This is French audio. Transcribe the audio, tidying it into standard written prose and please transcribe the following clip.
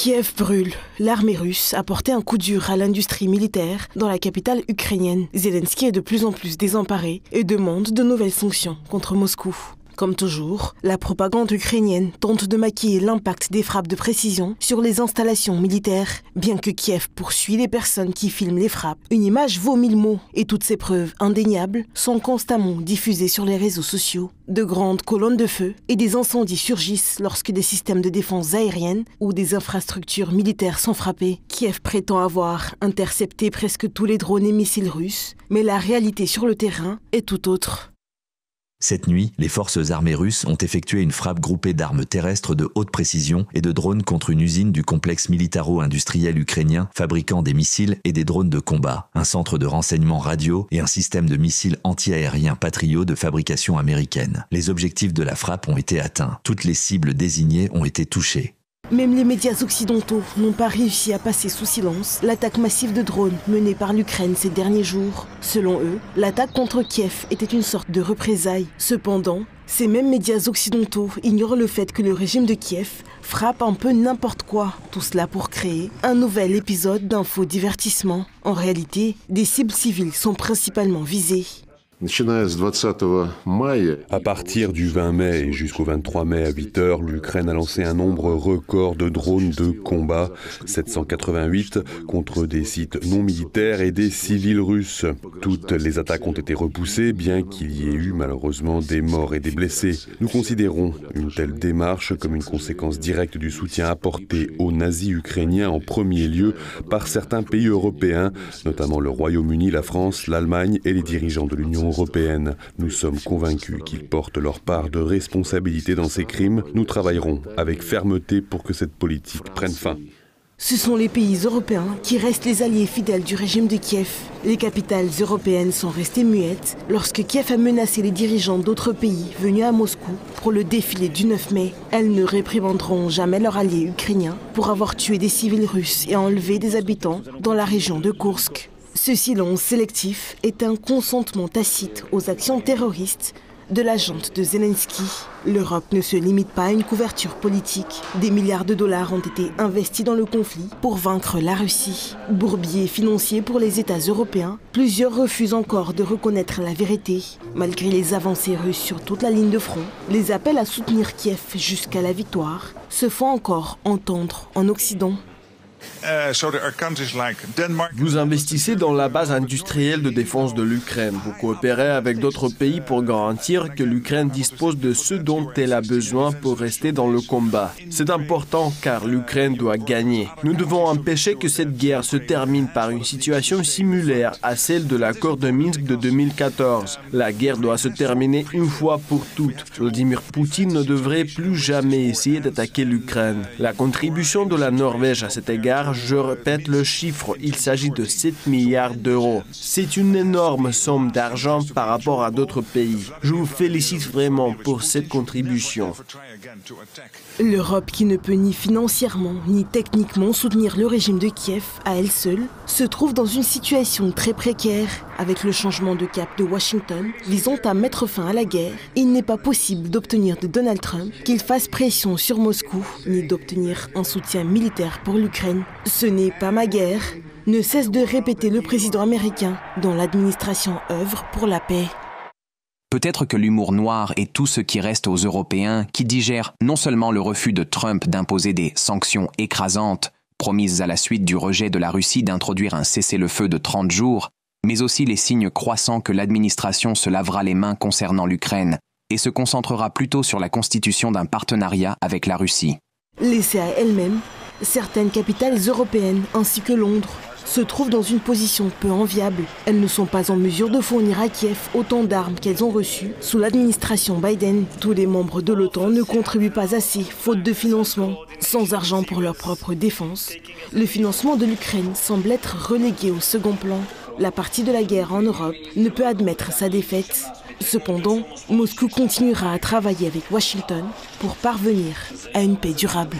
Kiev brûle. L'armée russe a porté un coup dur à l'industrie militaire dans la capitale ukrainienne. Zelensky est de plus en plus désemparé et demande de nouvelles sanctions contre Moscou. Comme toujours, la propagande ukrainienne tente de maquiller l'impact des frappes de précision sur les installations militaires. Bien que Kiev poursuit les personnes qui filment les frappes, une image vaut 1000 mots et toutes ces preuves indéniables sont constamment diffusées sur les réseaux sociaux. De grandes colonnes de feu et des incendies surgissent lorsque des systèmes de défense aérienne ou des infrastructures militaires sont frappés. Kiev prétend avoir intercepté presque tous les drones et missiles russes, mais la réalité sur le terrain est tout autre. Cette nuit, les forces armées russes ont effectué une frappe groupée d'armes terrestres de haute précision et de drones contre une usine du complexe militaro-industriel ukrainien fabriquant des missiles et des drones de combat, un centre de renseignement radio et un système de missiles anti-aériens Patriot de fabrication américaine. Les objectifs de la frappe ont été atteints. Toutes les cibles désignées ont été touchées. Même les médias occidentaux n'ont pas réussi à passer sous silence l'attaque massive de drones menée par l'Ukraine ces derniers jours. Selon eux, l'attaque contre Kiev était une sorte de représailles. Cependant, ces mêmes médias occidentaux ignorent le fait que le régime de Kiev frappe un peu n'importe quoi. Tout cela pour créer un nouvel épisode d'un faux divertissement. En réalité, des cibles civiles sont principalement visées. À partir du 20 mai et jusqu'au 23 mai à 8 h, l'Ukraine a lancé un nombre record de drones de combat, 788 contre des sites non militaires et des civils russes. Toutes les attaques ont été repoussées, bien qu'il y ait eu malheureusement des morts et des blessés. Nous considérons une telle démarche comme une conséquence directe du soutien apporté aux nazis ukrainiens en premier lieu par certains pays européens, notamment le Royaume-Uni, la France, l'Allemagne et les dirigeants de l'Union européenne. Nous sommes convaincus qu'ils portent leur part de responsabilité dans ces crimes. Nous travaillerons avec fermeté pour que cette politique prenne fin. Ce sont les pays européens qui restent les alliés fidèles du régime de Kiev. Les capitales européennes sont restées muettes lorsque Kiev a menacé les dirigeants d'autres pays venus à Moscou pour le défilé du 9 mai. Elles ne réprimanderont jamais leurs alliés ukrainiens pour avoir tué des civils russes et enlevé des habitants dans la région de Koursk. Ce silence sélectif est un consentement tacite aux actions terroristes de la junte de Zelensky. L'Europe ne se limite pas à une couverture politique. Des milliards de dollars ont été investis dans le conflit pour vaincre la Russie. Bourbier financier pour les États européens, plusieurs refusent encore de reconnaître la vérité. Malgré les avancées russes sur toute la ligne de front, les appels à soutenir Kiev jusqu'à la victoire se font encore entendre en Occident. Vous investissez dans la base industrielle de défense de l'Ukraine. Vous coopérez avec d'autres pays pour garantir que l'Ukraine dispose de ce dont elle a besoin pour rester dans le combat. C'est important car l'Ukraine doit gagner. Nous devons empêcher que cette guerre se termine par une situation similaire à celle de l'accord de Minsk de 2014. La guerre doit se terminer une fois pour toutes. Vladimir Poutine ne devrait plus jamais essayer d'attaquer l'Ukraine. La contribution de la Norvège à cet égard, je répète le chiffre, il s'agit de 7 milliards d'euros. C'est une énorme somme d'argent par rapport à d'autres pays. Je vous félicite vraiment pour cette contribution. L'Europe, qui ne peut ni financièrement ni techniquement soutenir le régime de Kiev à elle seule, se trouve dans une situation très précaire. Avec le changement de cap de Washington visant à mettre fin à la guerre, il n'est pas possible d'obtenir de Donald Trump qu'il fasse pression sur Moscou, ni d'obtenir un soutien militaire pour l'Ukraine. Ce n'est pas ma guerre, ne cesse de répéter le président américain dont l'administration œuvre pour la paix. Peut-être que l'humour noir est tout ce qui reste aux Européens qui digèrent non seulement le refus de Trump d'imposer des sanctions écrasantes, promises à la suite du rejet de la Russie d'introduire un cessez-le-feu de 30 jours, mais aussi les signes croissants que l'administration se lavera les mains concernant l'Ukraine et se concentrera plutôt sur la constitution d'un partenariat avec la Russie. Laissées à elles-mêmes, certaines capitales européennes ainsi que Londres se trouvent dans une position peu enviable. Elles ne sont pas en mesure de fournir à Kiev autant d'armes qu'elles ont reçues sous l'administration Biden. Tous les membres de l'OTAN ne contribuent pas assez, faute de financement. Sans argent pour leur propre défense, le financement de l'Ukraine semble être relégué au second plan. La partie de la guerre en Europe ne peut admettre sa défaite. Cependant, Moscou continuera à travailler avec Washington pour parvenir à une paix durable.